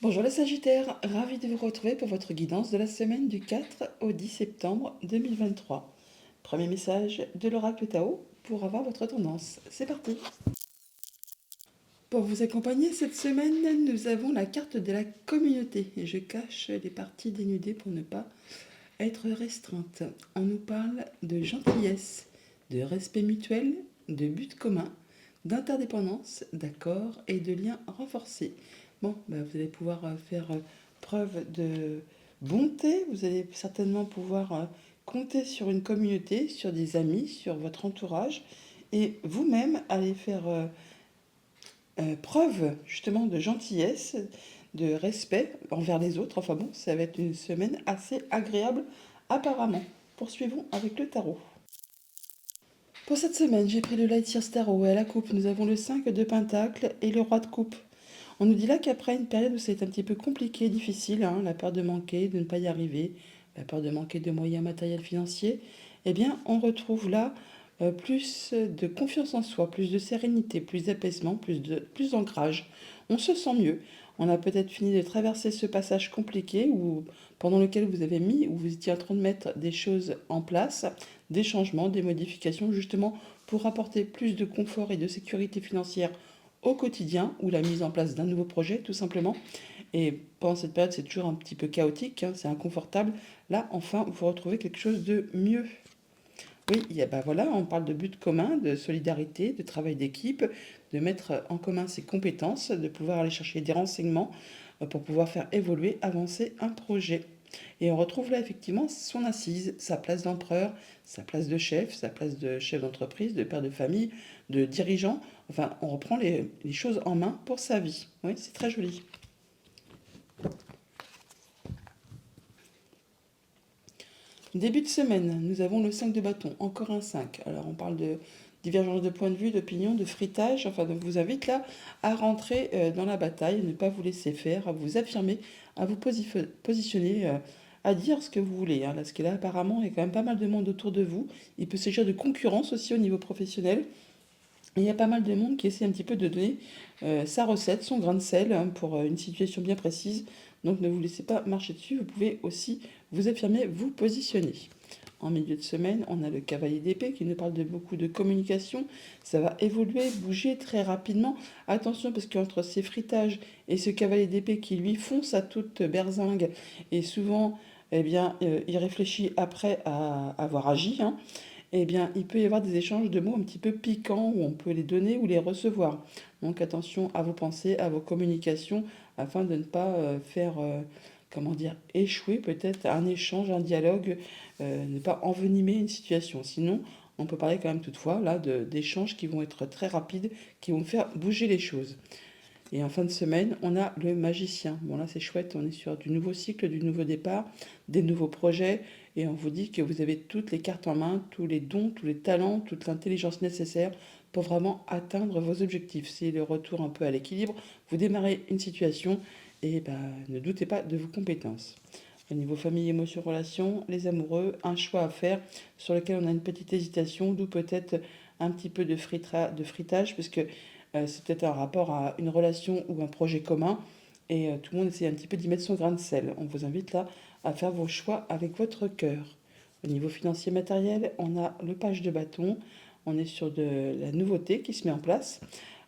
Bonjour les Sagittaires, ravi de vous retrouver pour votre guidance de la semaine du 4 au 10 septembre 2023. Premier message de l'oracle Tao pour avoir votre tendance. C'est parti. Pour vous accompagner cette semaine, nous avons la carte de la communauté. Et je cache les parties dénudées pour ne pas être restreinte. On nous parle de gentillesse, de respect mutuel, de but commun, d'interdépendance, d'accord et de liens renforcés. Bon, vous allez pouvoir faire preuve de bonté, vous allez certainement pouvoir compter sur une communauté, sur des amis, sur votre entourage et vous-même allez faire preuve justement de gentillesse, de respect envers les autres. Enfin bon, ça va être une semaine assez agréable apparemment. Poursuivons avec le tarot. Pour cette semaine, j'ai pris le Light Year Tarot et à la coupe, nous avons le 5 de Pentacle et le Roi de Coupe. On nous dit là qu'après une période où c'est un petit peu compliqué, difficile, la peur de manquer, de ne pas y arriver, la peur de manquer de moyens matériels financiers, eh bien on retrouve là plus de confiance en soi, plus de sérénité, plus d'apaisement, plus d'ancrage. On se sent mieux. On a peut-être fini de traverser ce passage compliqué pendant lequel vous avez mis, où vous étiez en train de mettre des choses en place, des changements, des modifications, justement pour apporter plus de confort et de sécurité financière au quotidien ou la mise en place d'un nouveau projet tout simplement. Et pendant cette période, c'est toujours un petit peu chaotique, c'est inconfortable. Là, enfin, vous retrouvez quelque chose de mieux. Oui, voilà, on parle de but commun, de solidarité, de travail d'équipe, de mettre en commun ses compétences, de pouvoir aller chercher des renseignements pour pouvoir faire évoluer, avancer un projet. Et on retrouve là effectivement son assise, sa place d'empereur, sa place de chef, sa place de chef d'entreprise, de père de famille, de dirigeant. Enfin, on reprend les choses en main pour sa vie. Oui, c'est très joli. Début de semaine, nous avons le 5 de bâton, encore un 5. Alors on parle de divergence de point de vue, d'opinion, de fritage. Enfin, donc vous invite là à rentrer dans la bataille, à ne pas vous laisser faire, à vous affirmer, à vous positionner, à dire ce que vous voulez. Là, ce qui est là, apparemment, il y a quand même pas mal de monde autour de vous. Il peut s'agir de concurrence aussi au niveau professionnel. Et il y a pas mal de monde qui essaie un petit peu de donner sa recette, son grain de sel pour une situation bien précise. Donc ne vous laissez pas marcher dessus, vous pouvez aussi vous affirmer, vous positionner. En milieu de semaine, on a le cavalier d'épée qui nous parle de beaucoup de communication. Ça va évoluer, bouger très rapidement. Attention parce qu'entre ces fritages et ce cavalier d'épée qui lui fonce à toute berzingue et souvent, il réfléchit après à avoir agi, eh bien, il peut y avoir des échanges de mots un petit peu piquants où on peut les donner ou les recevoir. Donc attention à vos pensées, à vos communications, afin de ne pas faire, comment dire, échouer peut-être un échange, un dialogue, ne pas envenimer une situation. Sinon, on peut parler quand même toutefois là d'échanges qui vont être très rapides, qui vont faire bouger les choses. Et en fin de semaine, on a le magicien. Bon là c'est chouette, on est sur du nouveau cycle, du nouveau départ, des nouveaux projets. Et on vous dit que vous avez toutes les cartes en main, tous les dons, tous les talents, toute l'intelligence nécessaire pour vraiment atteindre vos objectifs. C'est le retour un peu à l'équilibre. Vous démarrez une situation et ne doutez pas de vos compétences. Au niveau famille, émotions, relations, les amoureux, un choix à faire sur lequel on a une petite hésitation, d'où peut-être un petit peu de fritage, parce que c'est peut-être un rapport à une relation ou un projet commun, et tout le monde essaie un petit peu d'y mettre son grain de sel. On vous invite là à faire vos choix avec votre cœur. Au niveau financier matériel, on a le page de bâton, on est sur de la nouveauté qui se met en place.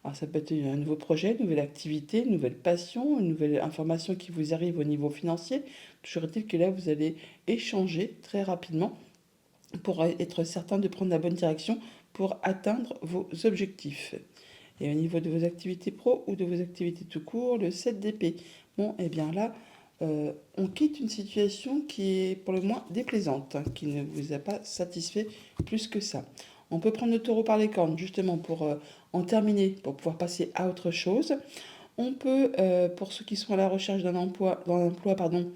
Alors ça peut être un nouveau projet, une nouvelle activité, une nouvelle passion, une nouvelle information qui vous arrive au niveau financier. Toujours est-il que là, vous allez échanger très rapidement pour être certain de prendre la bonne direction pour atteindre vos objectifs. Et au niveau de vos activités pro ou de vos activités tout court, le 7 d'épée. Bon, et bien là, on quitte une situation qui est pour le moins déplaisante, qui ne vous a pas satisfait plus que ça. On peut prendre le taureau par les cornes justement pour en terminer, pour pouvoir passer à autre chose. On peut, pour ceux qui sont à la recherche d'un emploi, pardon,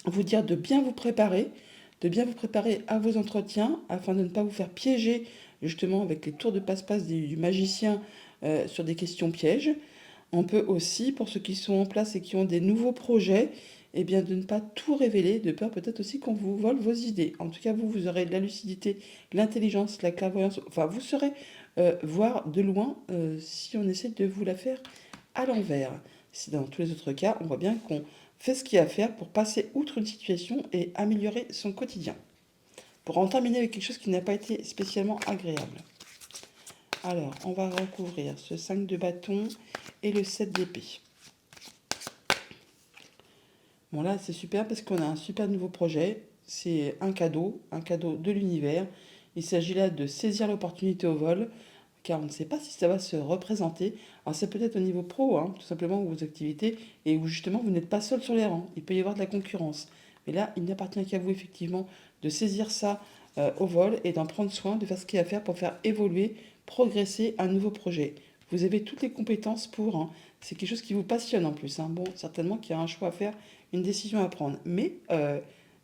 vous dire de bien vous préparer à vos entretiens afin de ne pas vous faire piéger justement avec les tours de passe-passe du magicien sur des questions pièges. On peut aussi, pour ceux qui sont en place et qui ont des nouveaux projets, eh bien de ne pas tout révéler, de peur peut-être aussi qu'on vous vole vos idées. En tout cas, vous aurez de la lucidité, l'intelligence, la clairvoyance. Enfin, vous saurez voir de loin si on essaie de vous la faire à l'envers. Si dans tous les autres cas, on voit bien qu'on fait ce qu'il y a à faire pour passer outre une situation et améliorer son quotidien. Pour en terminer avec quelque chose qui n'a pas été spécialement agréable. Alors, on va recouvrir ce 5 de bâton et le 7 d'épée. Bon là, c'est super parce qu'on a un super nouveau projet. C'est un cadeau de l'univers. Il s'agit là de saisir l'opportunité au vol, car on ne sait pas si ça va se représenter. Alors ça peut être au niveau pro, hein, tout simplement, vos activités, et où justement vous n'êtes pas seul sur les rangs. Il peut y avoir de la concurrence. Mais là, il n'appartient qu'à vous, effectivement, de saisir ça au vol et d'en prendre soin, de faire ce qu'il y a à faire pour faire évoluer, progresser un nouveau projet. Vous avez toutes les compétences pour, hein. C'est quelque chose qui vous passionne en plus, hein. Bon, certainement qu'il y a un choix à faire, une décision à prendre. Mais,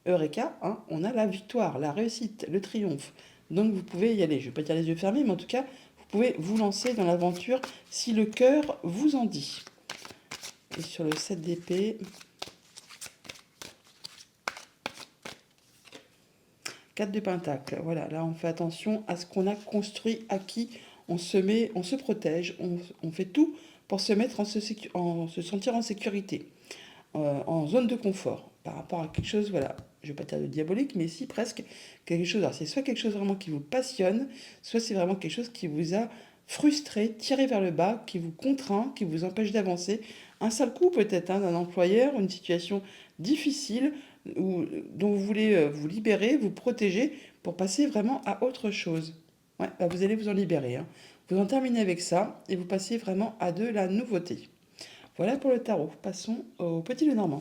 Eureka, hein, on a la victoire, la réussite, le triomphe. Donc vous pouvez y aller. Je ne vais pas dire les yeux fermés, mais en tout cas, vous pouvez vous lancer dans l'aventure si le cœur vous en dit. Et sur le 7 d'épée, 4 de pentacle. Voilà, là on fait attention à ce qu'on a construit, à qui on se met, on se protège, on fait tout pour se mettre en se sentir en sécurité, en zone de confort par rapport à quelque chose, voilà, je ne vais pas dire de diabolique, mais si presque quelque chose. Alors c'est soit quelque chose vraiment qui vous passionne, soit c'est vraiment quelque chose qui vous a frustré, tiré vers le bas, qui vous contraint, qui vous empêche d'avancer. Un sale coup peut-être, hein, d'un employeur, une situation difficile dont vous voulez vous libérer, vous protéger pour passer vraiment à autre chose. Ouais, bah, vous allez vous en libérer, hein. Vous en terminez avec ça et vous passez vraiment à de la nouveauté. Voilà pour le tarot. Passons au petit Lenormand.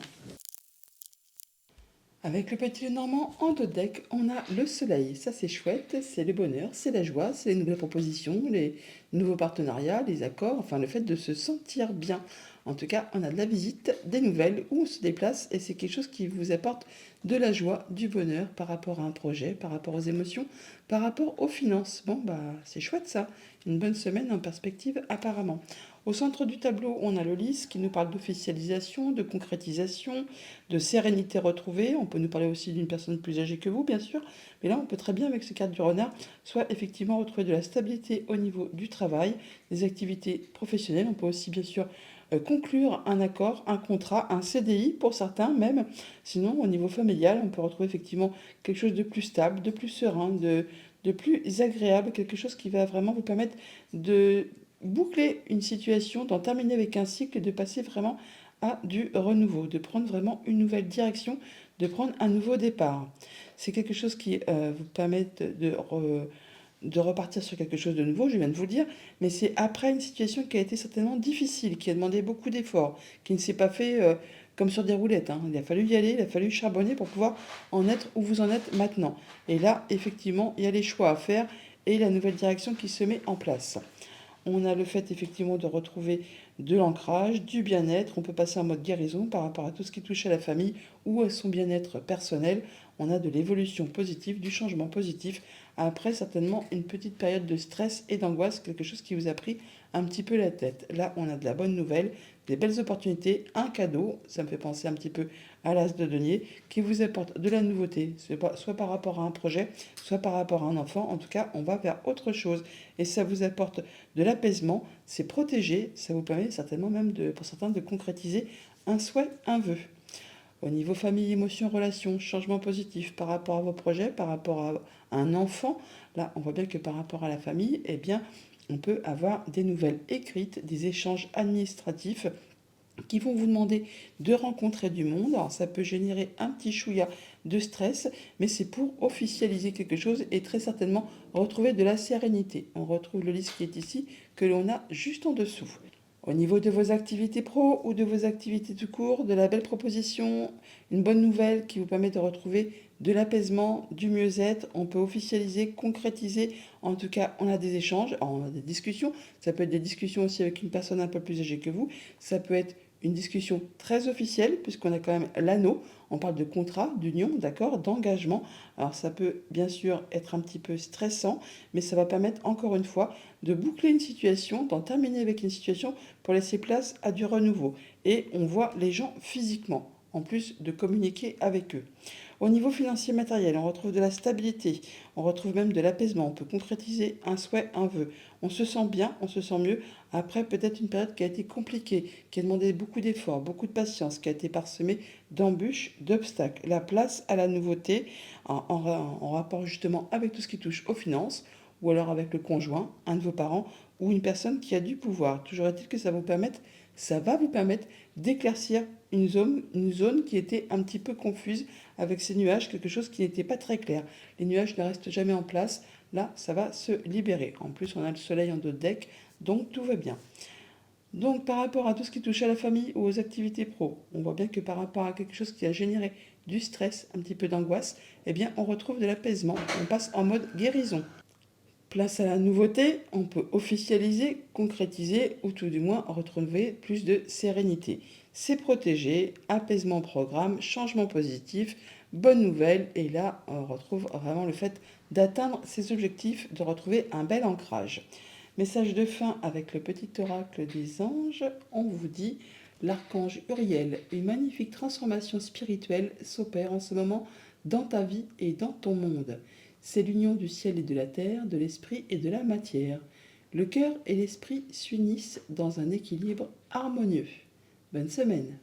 Avec le petit Lenormand en dos de deck, on a le soleil. Ça, c'est chouette, c'est le bonheur, c'est la joie, c'est les nouvelles propositions, les nouveaux partenariats, les accords, enfin le fait de se sentir bien. En tout cas, on a de la visite, des nouvelles, où on se déplace et c'est quelque chose qui vous apporte de la joie, du bonheur par rapport à un projet, par rapport aux émotions, par rapport aux finances. Bon, bah, c'est chouette ça. Une bonne semaine en perspective apparemment. Au centre du tableau, on a le lys qui nous parle d'officialisation, de concrétisation, de sérénité retrouvée. On peut nous parler aussi d'une personne plus âgée que vous, bien sûr. Mais là, on peut très bien, avec ces cartes du renard, soit effectivement retrouver de la stabilité au niveau du travail, des activités professionnelles. On peut aussi, bien sûr, conclure un accord, un contrat, un CDI pour certains même. Sinon, au niveau familial, on peut retrouver effectivement quelque chose de plus stable, de plus serein, de plus agréable, quelque chose qui va vraiment vous permettre de boucler une situation, d'en terminer avec un cycle et de passer vraiment à du renouveau, de prendre vraiment une nouvelle direction, de prendre un nouveau départ. C'est quelque chose qui vous permet de repartir sur quelque chose de nouveau, je viens de vous le dire, mais c'est après une situation qui a été certainement difficile, qui a demandé beaucoup d'efforts, qui ne s'est pas fait comme sur des roulettes, hein. Il a fallu y aller, il a fallu charbonner pour pouvoir en être où vous en êtes maintenant. Et là, effectivement, il y a les choix à faire et la nouvelle direction qui se met en place. On a le fait effectivement de retrouver de l'ancrage, du bien-être. On peut passer en mode guérison par rapport à tout ce qui touche à la famille ou à son bien-être personnel. On a de l'évolution positive, du changement positif. Après, certainement, une petite période de stress et d'angoisse, quelque chose qui vous a pris un petit peu la tête. Là, on a de la bonne nouvelle, des belles opportunités, un cadeau. Ça me fait penser un petit peu à l'as de denier qui vous apporte de la nouveauté, soit par rapport à un projet, soit par rapport à un enfant. En tout cas, on va vers autre chose et ça vous apporte de l'apaisement, c'est protégé, ça vous permet certainement même pour certains de concrétiser un souhait, un vœu. Au niveau famille, émotions, relations, changement positif par rapport à vos projets, par rapport à un enfant, là on voit bien que par rapport à la famille, eh bien on peut avoir des nouvelles écrites, des échanges administratifs qui vont vous demander de rencontrer du monde. Alors ça peut générer un petit chouïa de stress, mais c'est pour officialiser quelque chose et très certainement retrouver de la sérénité. On retrouve le lys qui est ici, que l'on a juste en dessous. Au niveau de vos activités pro ou de vos activités tout court, de la belle proposition, une bonne nouvelle qui vous permet de retrouver de l'apaisement, du mieux-être. On peut officialiser, concrétiser. En tout cas, on a des échanges, on a des discussions. Ça peut être des discussions aussi avec une personne un peu plus âgée que vous. Ça peut être une discussion très officielle, puisqu'on a quand même l'anneau. On parle de contrat, d'union, d'accord, d'engagement. Alors ça peut bien sûr être un petit peu stressant, mais ça va permettre encore une fois de boucler une situation, d'en terminer avec une situation pour laisser place à du renouveau. Et on voit les gens physiquement. en plus de communiquer avec eux. Au niveau financier matériel, on retrouve de la stabilité, on retrouve même de l'apaisement, on peut concrétiser un souhait, un vœu. On se sent bien, on se sent mieux, après peut-être une période qui a été compliquée, qui a demandé beaucoup d'efforts, beaucoup de patience, qui a été parsemée d'embûches, d'obstacles. La place à la nouveauté en rapport justement avec tout ce qui touche aux finances, ou alors avec le conjoint, un de vos parents, ou une personne qui a du pouvoir. Toujours est-il que ça va vous permettre d'éclaircir une zone qui était un petit peu confuse avec ces nuages, quelque chose qui n'était pas très clair. Les nuages ne restent jamais en place. Là, ça va se libérer. En plus, on a le soleil en dos de deck, donc tout va bien. Donc, par rapport à tout ce qui touche à la famille ou aux activités pro, on voit bien que par rapport à quelque chose qui a généré du stress, un petit peu d'angoisse, eh bien, on retrouve de l'apaisement. On passe en mode guérison. Place à la nouveauté, on peut officialiser, concrétiser ou tout du moins retrouver plus de sérénité. C'est protégé, apaisement programme, changement positif, bonne nouvelle et là on retrouve vraiment le fait d'atteindre ses objectifs, de retrouver un bel ancrage. Message de fin avec le petit oracle des anges, on vous dit l'archange Uriel, une magnifique transformation spirituelle s'opère en ce moment dans ta vie et dans ton monde. C'est l'union du ciel et de la terre, de l'esprit et de la matière. Le cœur et l'esprit s'unissent dans un équilibre harmonieux. Bonne semaine.